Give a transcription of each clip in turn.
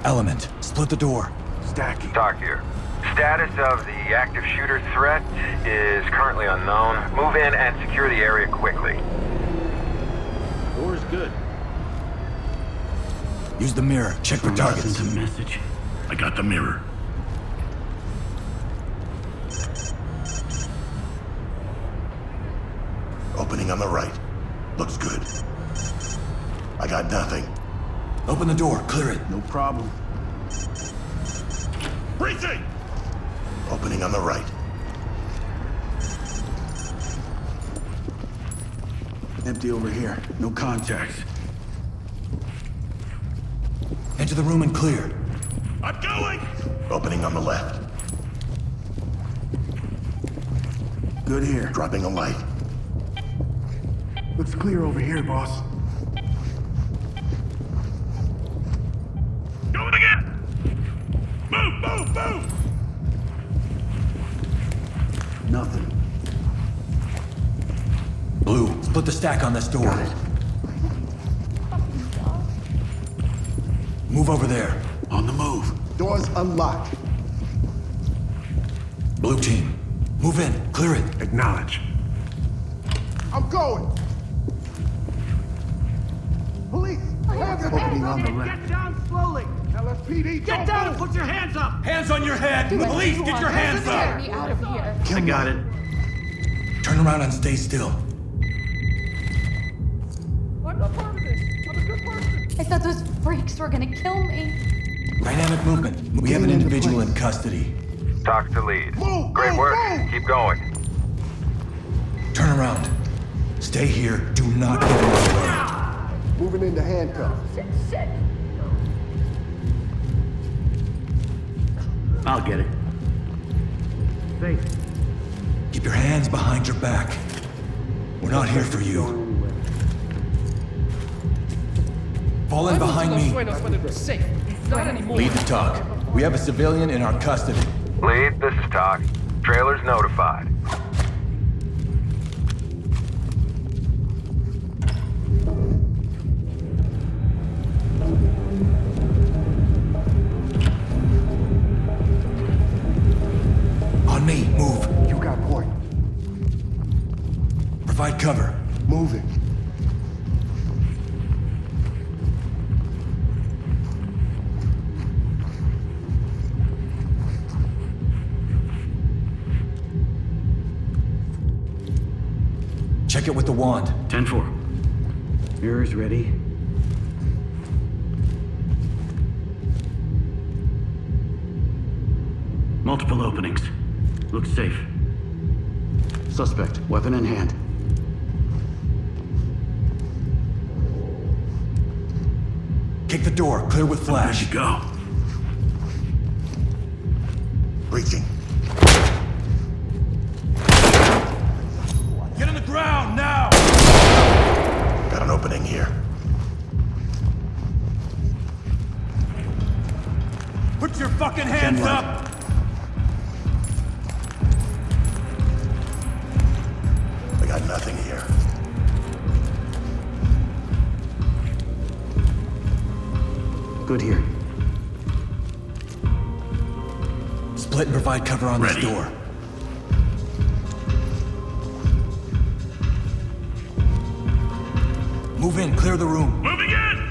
Element, split the door. Stacking. Talk here. Status of the active shooter threat is currently unknown. Move in and secure the area quickly. Door's good. Use the mirror, check for targets. Send a message. I got the mirror. Opening on the right. Looks good. I got nothing. Open the door, clear it. No problem. Breaching! Opening on the right. Empty over here. No contacts. Enter the room and clear. I'm going! Opening on the left. Good here. Dropping a light. Looks clear over here, boss. Going again! Move! Nothing. Blue, split the stack on this door. Got it. Move over there. On the move. Doors unlocked. Blue team, move in, clear it. Acknowledge. I'm going. Police, hands up. Opening on the left. Get down slowly! LSPD, Get down and put your hands up! Hands on your head! Police, get your hands Get up! me out of here. I got it. Turn around and stay still. I'm not part of this. I'm a good person. I thought those freaks were gonna kill me. Dynamic movement. We have an individual in custody. Talk to lead. Move, Great move, work. move. Keep going. Turn around. Stay here. Do not get in my way. Moving into handcuffs. Sit. I'll get it. Safe. Keep your hands behind your back. We're not here for you. Fall in behind me. When it was safe. Not anymore. Lead the talk. We have a civilian in our custody. Lead, this is Talk. Trailer's notified. On me, move. You got point. Provide cover. Moving. Check it with the wand. 10-4. Mirror's ready. Multiple openings. Looks safe. Suspect, weapon in hand. Kick the door. Clear with flash. There you go. Breaching. Get on the ground now! Got an opening here. Put your fucking hands Stand up! I got nothing here. Good here. Split and provide cover on Ready. this door. Move in, clear the room. Moving in!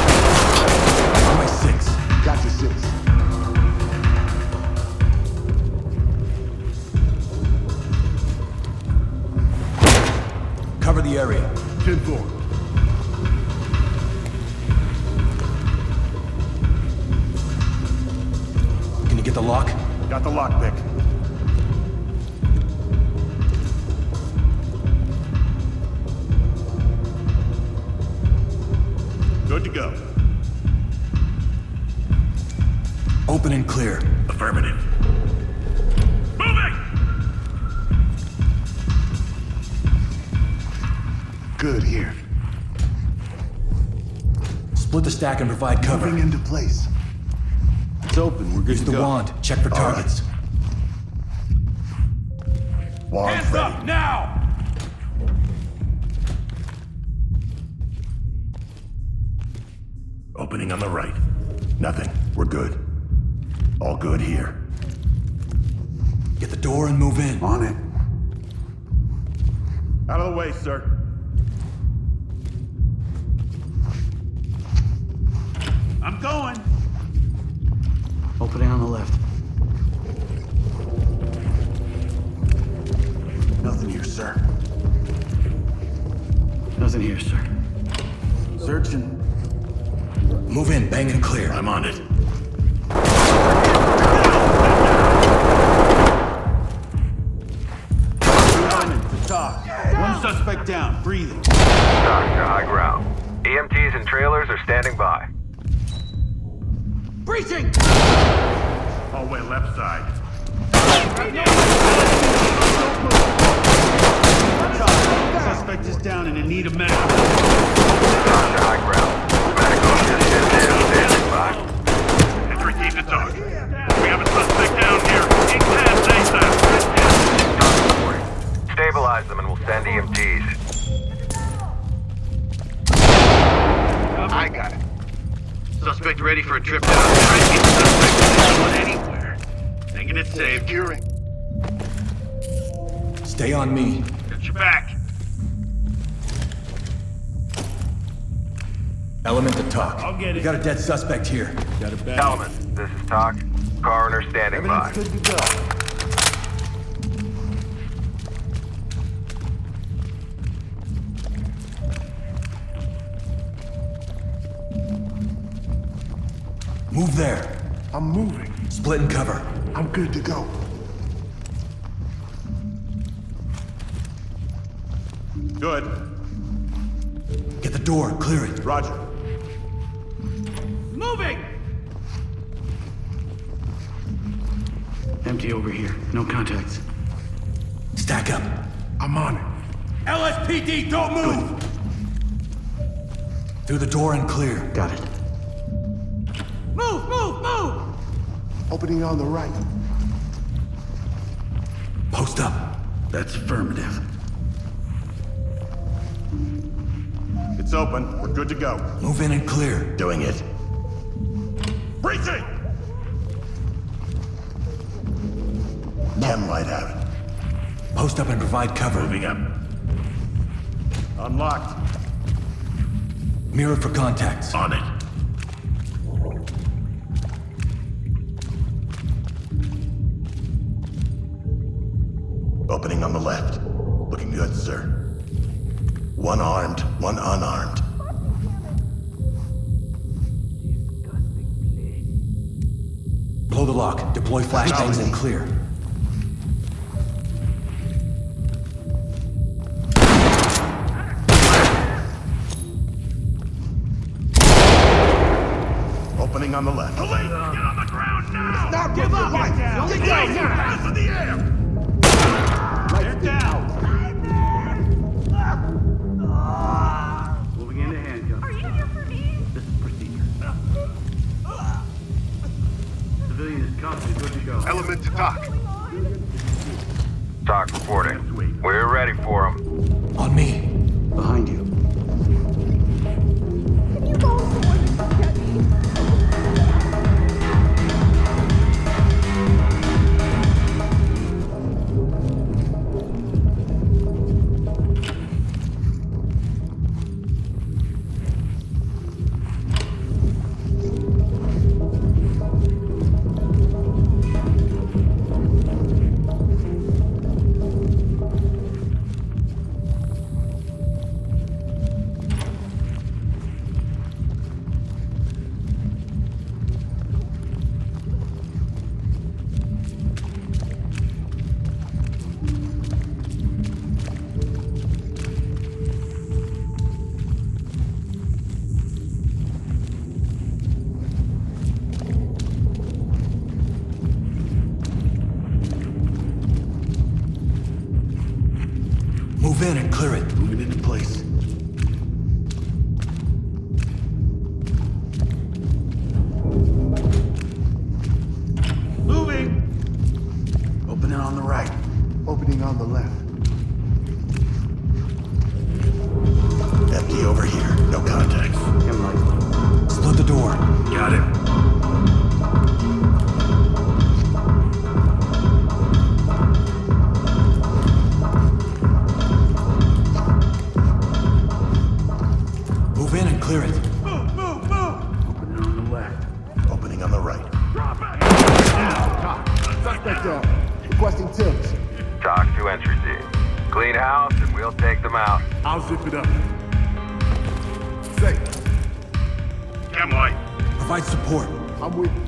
On my six. Got your six. Cover the area. 10-4. Can you get the lock? Got the lockpick. Good to go. Open and clear. Affirmative. Moving! Good here. Split the stack and provide cover. Moving into place. It's open. We're good Use to the go. wand. Check for All right. targets. Wand's Hands ready. up, now! Opening on the right. Nothing. We're good. All good here. Get the door and move in. On it. Out of the way, sir. I'm going. Opening on the left. Nothing here, sir. Nothing here, sir. Searching. Move in, bang and clear. I'm on it. Element to talk. One suspect down, breathing. Talk to high ground. EMTs and trailers are standing by. Breaching! Hallway left side. Suspect is down and in need of medical. Talk to high ground. Medical assistance is standing by. Entry team to talk. We have a suspect down here. In 10 days Talk reporting. Stabilize them and we'll send EMTs. I got it. Suspect ready for a trip down. Suspect going anywhere. Making it safe. Securing. Stay on me. Got your back. Element to talk. I'll get it. We got a dead suspect here. Got it back. Element, this is Talk. Coroner standing by. Everything's good to go. Move there. I'm moving. Split and cover. I'm good to go. Good. Get the door, clear it. Roger. Moving! Empty over here. No contacts. Stack up. I'm on it. LSPD, don't move! Through the door and clear. Got it. Move, move, move! Opening on the right. Post up. That's affirmative. It's open. We're good to go. Move in and clear. Doing it. Breaching! Chem might have it. Post up and provide cover. Moving up. Unlocked. Mirror for contacts. On it. Opening on the left. Looking good, sir. One armed, one unarmed. Blow the lock. Deploy flashbangs and clear. Opening on the left. Police, get on the ground now! Not give up! The only way here! Hands in the air! They're down. Moving into handcuffs. Are you here for me? This is procedure. Civilian is cuffed and good to go. Element to talk. Talk reporting. We're ready for them. On me. Behind you. Can you go before you get me? Key over here. No contacts. Chem light. Split the door. Got it. Move in and clear it. Move, move, move! Opening on the left. Opening on the right. Suspect down. Requesting tips. Talk to entry team. Clean house and we'll take them out. I'll zip it up. Safe. Chem white. Provide support. I'm with you.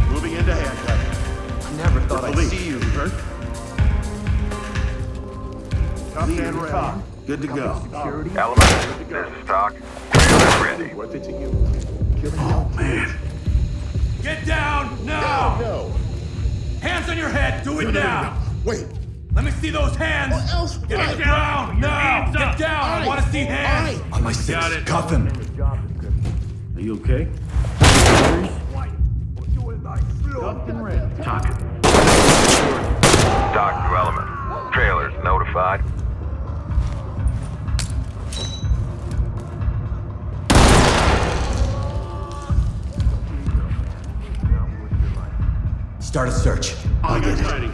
Moving into handcuffs. I never thought I'd see you, hurt? Tough and ready. Good to go. Element, this is Talk. Trailer ready. Worth it to you. Oh, man. Get down now! No. Hands on your head. Do it now. Wait. Let me see those hands. What else? Get What? on the ground now. Get down. I want to see hands. On my six. Got it. Cuff him. Are you okay? Cuffed and ready. Talk. Talk to Element. Trailers notified. Start a search. I'll get ready.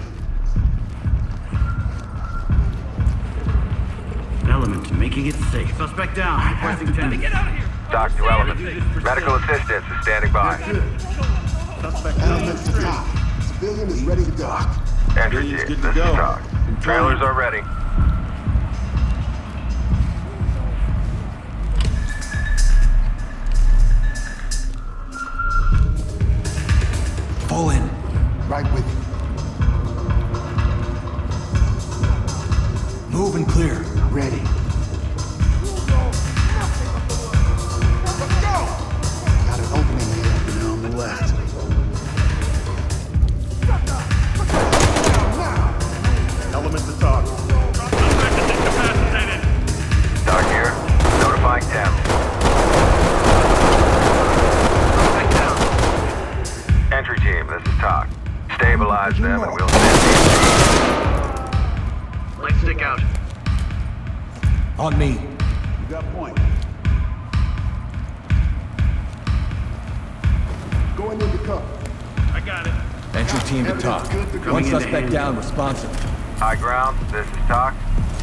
Element, making it safe. Suspect down. Requesting 10. Get out of here! Talk to Element. Medical assistance is standing by. Suspect Elements to top. Civilian is ready to go. Entry Civilian's team, good to this is go. Talk. Trailers are ready. Fall in. Right with you. Move and clear. Ready. Got an opening here. Opening on the left. Element to talk. Suspect is incapacitated. Talk here. Notifying 10. Suspect down. Entry team, this is Talk. Stabilize them and we'll send Light stick out. On me. You got point. Going into cover. I got it. Entry team to talk. One Coming into suspect hand. down, responsive. High ground, this is Talk.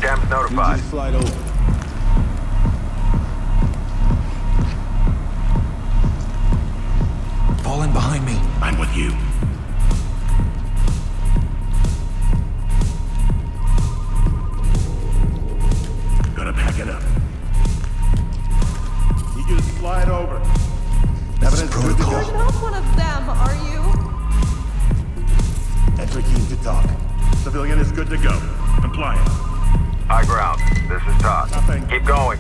Temps Easy notified. to slide over. Fall in behind me. I'm with you. Gonna pack it up. You can slide over. This is Evidence good to protocol. go. You're not one of them, are you? Entry team to talk. Civilian is good to go. Compliant. High ground, this is Talk. Nothing. Keep going.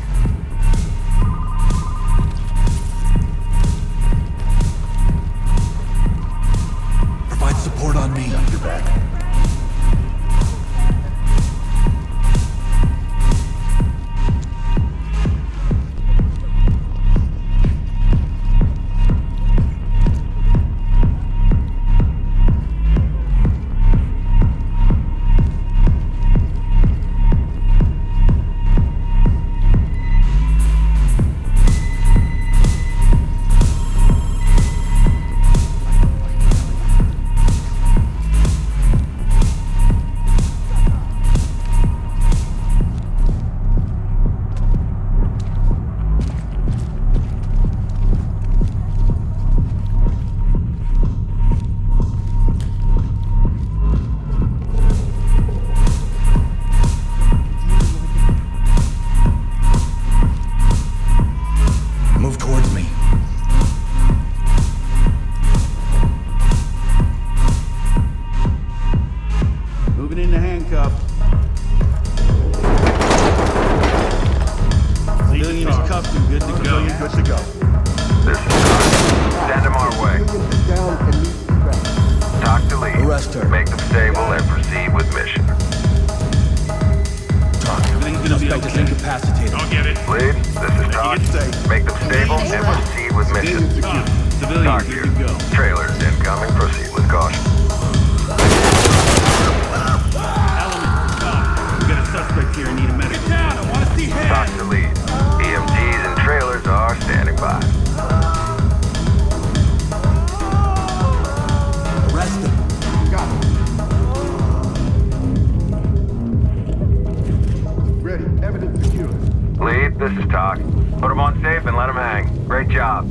Provide support on me. You're back. Move towards me. Moving into handcuff. Civilian is cuffed and good to go. Civilian good to go. This is Talk. Send them our way. Civilian is down and needs to be back. Talk to lead. Arrest her. Make them stable and proceed with mission. Talk. Everything's gonna be Suspect is okay. incapacitated. I'll get it. Lead, this is Talk. Get safe. Make them stable and proceed with mission. Civilian Talk good here. to go. Trailers incoming. Proceed with caution. Element Talk. Put them on safe and let them hang. Great job.